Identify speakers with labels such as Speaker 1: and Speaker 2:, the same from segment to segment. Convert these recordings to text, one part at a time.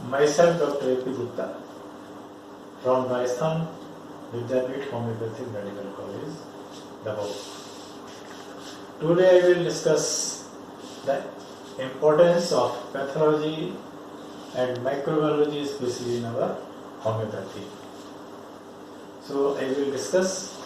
Speaker 1: Myself, Dr. A.P. Gupta, from Rajasthan Vidyapeeth Homeopathic Medical College, Dabhau. Today I will discuss the importance of pathology and microbiology, especially in our homeopathy. So I will discuss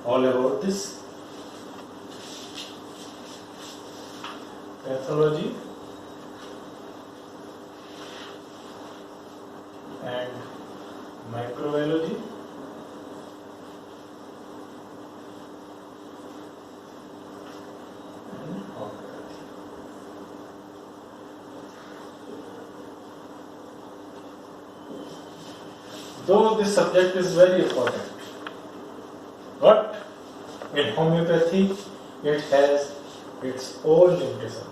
Speaker 1: all about this. Pathology and microbiology and homeopathy. Though this subject is very important, but in homeopathy it has its own limitation.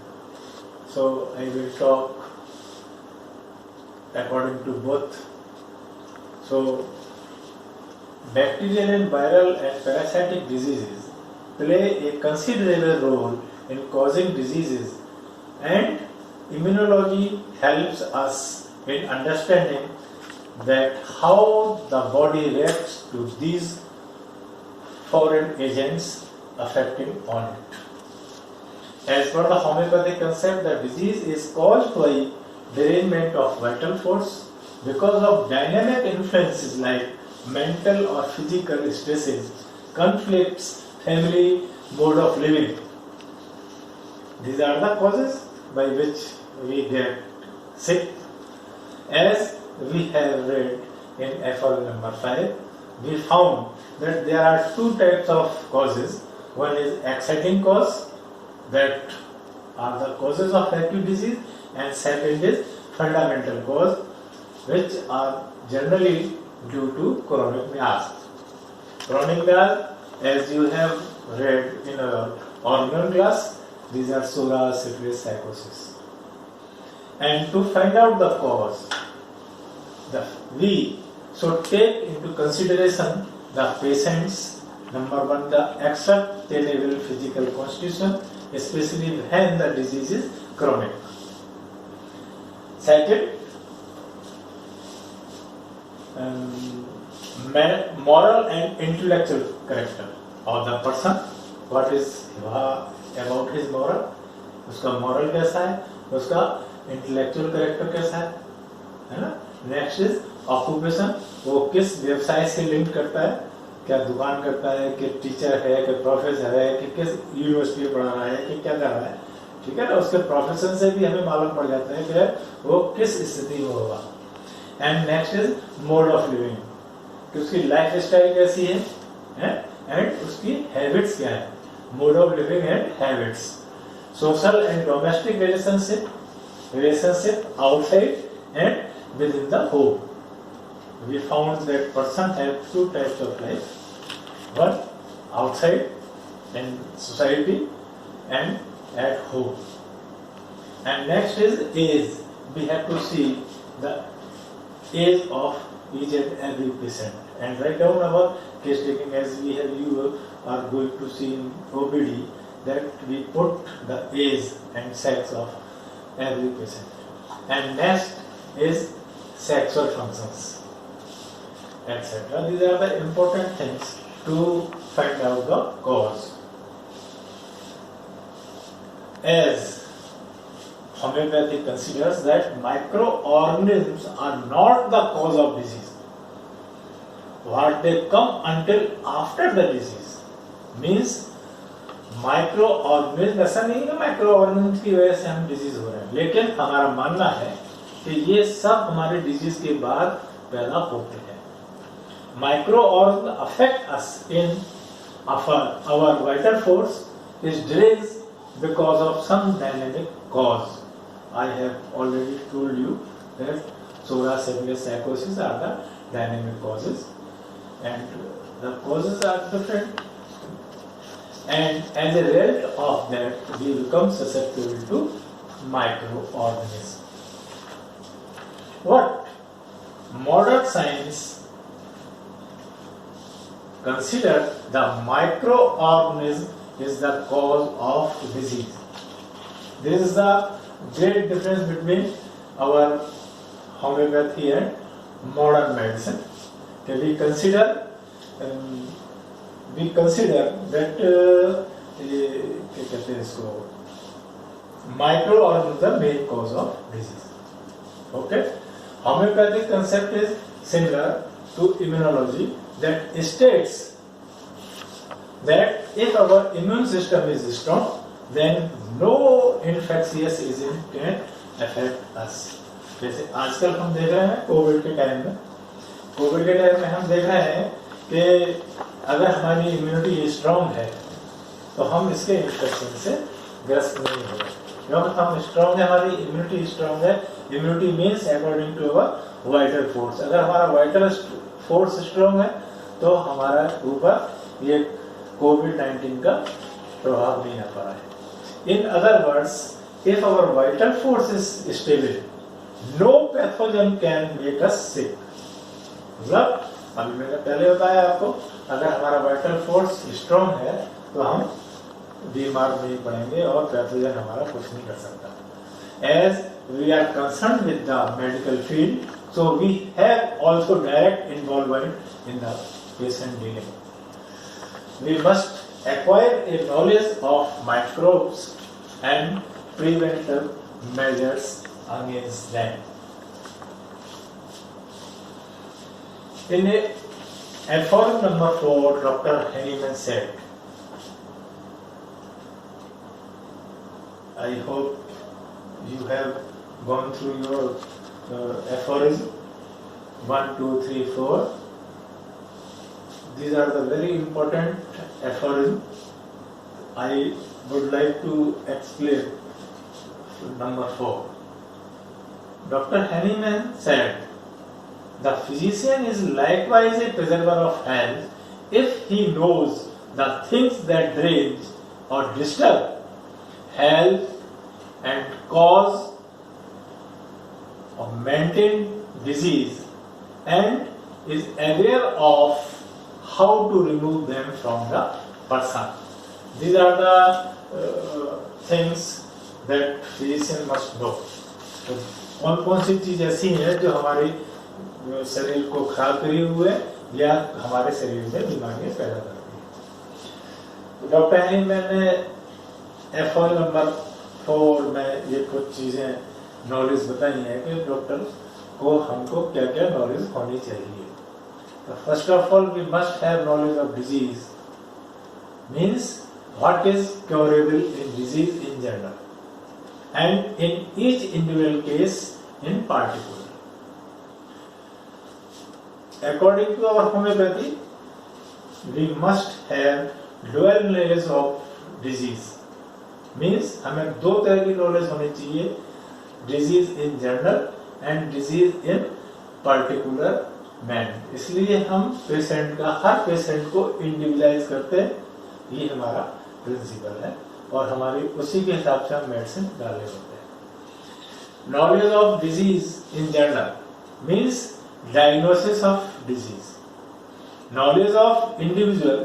Speaker 1: So I will talk according to both. So bacterial and viral and parasitic diseases play a considerable role in causing diseases, and immunology helps us in understanding that how the body reacts to these foreign agents affecting on it. As per the homeopathic concept, the disease is caused by derangement of vital force because of dynamic influences like mental or physical stresses, conflicts, family, mode of living. These are the causes by which we get sick. As we have read in FL number 5, we found that there are two types of causes. One is exciting cause, that are the causes of acute disease, and second is fundamental cause, which are generally due to chronic miasm. Chronic miasm, as you have read in our organ class, these are psoriasis, syphilis, psychosis. And to find out the cause, we should take into consideration the patient's, number one, the extracellular physical constitution, especially when the disease is chronic. Second, moral and intellectual character of the person. What is about his moral? उसका moral कैसा है, उसका intellectual character कैसा है ना? Next is occupation, वो किस व्यवसाय से लिंक करता है, क्या दुकान करता है, कि टीचर है, कि प्रोफेसर है, कि किस यूनिवर्सिटी में पढ़ा रहा है, कि क्या कर रहा है, ठीक है ना? उसके प्रोफेशन से भी हमें मालूम पड़ जाता है कि वो किस स्थिति में होगा. And next is mode of living, कि उसकी लाइफ स्टाइल कैसी है, एंड उसकी हैबिट्स क्या है, mode of living and habits. Social and domestic relationship outside and within the home. We found that person have two types of life, one outside in society and at home. And next is age. We have to see the age of each and every patient and write down our case taking, as you are going to see in OPD, that we put the age and sex of every patient. And next is sexual functions, etc. These are the important things to find out the cause. As homeopathy considers that microorganisms are not the cause of disease. What they come until after the disease means micro organism, ऐसा नहीं है micro organism की वजह से हम disease हो रहे हैं, लेकिन हमारा मानना है कि ये सब हमारे डिजीज के बाद पैदा होते हैं. Microorganism affect us in our vital force is delays because of some dynamic cause. I have already told you that psoriasis, syphilis, psychosis are the dynamic causes, and the causes are different. And as a result of that, we become susceptible to microorganisms. What modern science consider the microorganism is the cause of disease. This is the great difference between our homeopathy and modern medicine. Okay, we consider that क्या कहते हैं इसको, microorganisms are the main cause of disease. Okay, homeopathic concept is similar to immunology, that states that if our immune system is strong, then no infectious agent can affect us. जैसे आजकल हम देख रहे हैं कोविड के time में हम देख रहे हैं कि अगर हमारी इम्यूनिटी स्ट्रांग है तो हम इसके इन्फेक्शन से ग्रस्त नहीं होंगे, क्योंकि हम स्ट्रांग है, हमारी इम्यूनिटी स्ट्रांग है. Immunity means according to our vital force. अगर हमारा वाइटल फोर्स स्ट्रांग है तो हमारा ऊपर ये कोविड-19 का प्रभाव नहीं आ पा रहा है. In other words, if our vital force is stable, no pathogen can make us sick. मतलब अभी मैंने पहले बताया आपको, अगर हमारा वाइटल फोर्स स्ट्रांग है तो हम बीमार नहीं पड़ेंगे और पैथोजन हमारा कुछ नहीं कर सकता. As we are concerned with the medical field, so we have also direct involvement in the patient dealing. We must acquire a knowledge of microbes and preventive measures against them. In aphorism number 4, Dr. Henneman said, I hope you have gone through your aphorism 1, 2, 3, 4. These are the very important aphorisms. I would like to explain number 4. Dr. Henneman said, the physician is likewise a preserver of health if he knows the things that drain or disturb health and cause or maintain disease, and is aware of how to remove them from the person. These are the things that physician must know. तो कौन सी चीज ऐसी है जो हमारे शरीर को खराब करे हुए या हमारे शरीर में बीमारियां पैदा करती है. डॉक्टर हैनीमैन ने एफओ नंबर 4 में ये कुछ चीजें नॉलेज बताई है कि डॉक्टर को हमको क्या क्या नॉलेज होनी चाहिए. तो first of all we must have knowledge of disease, means what is curable in disease in general and in each individual case in particular. According to our homeopathy, we must have dual knowledge of disease. Means हमें दो तरह की knowledge होनी चाहिए, disease in general and disease in particular man. इसलिए हम patient का, हर patient को इंडिविजुअलाइज करते हैं, ये हमारा प्रिंसिपल है और हमारी उसी के हिसाब से हम मेडिसिन डाले होते हैं. Knowledge of disease in general means diagnosis of disease. Knowledge of individual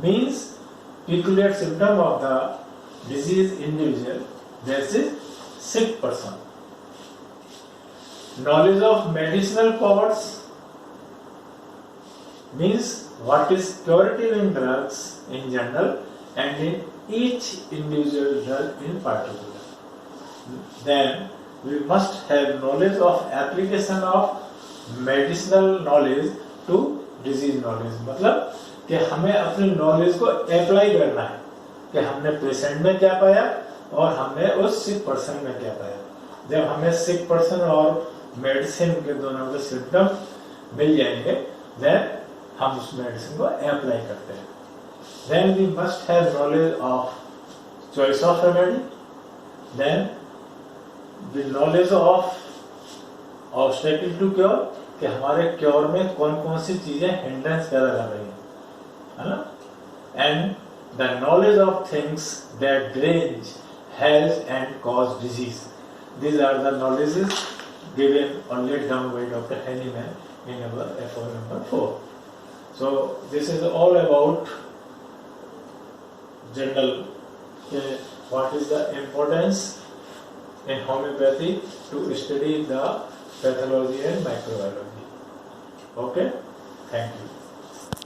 Speaker 1: means peculiar symptom of the disease individual, that is sick person. Knowledge of medicinal powers means what is curative in drugs in general and in each individual drug in particular. Then we must have knowledge of application of medicinal knowledge to disease knowledge. मतलब कि हमें अपनी knowledge को apply करना है कि हमने patient में क्या पाया और हमने उस सिक पर्सन में क्या पाया. जब हमें सिक पर्सन और मेडिसिन के दोनों के सिम्टम मिल जाएंगे, देन हम उस मेडिसिन को अप्लाई करते हैं. Then we must have knowledge of choice of remedy. Then the knowledge of obstacle to cure, कि हमारे क्योर में कौन कौन सी चीजें हिंड्रेंस पैदा कर रही हैं, है ना. And the knowledge of things that derange health and cause disease. These are the knowledges given or laid down by Dr. Henneman in our FO number 4. So this is all about general, what is the importance in homeopathy to study the pathology and microbiology. Okay, thank you.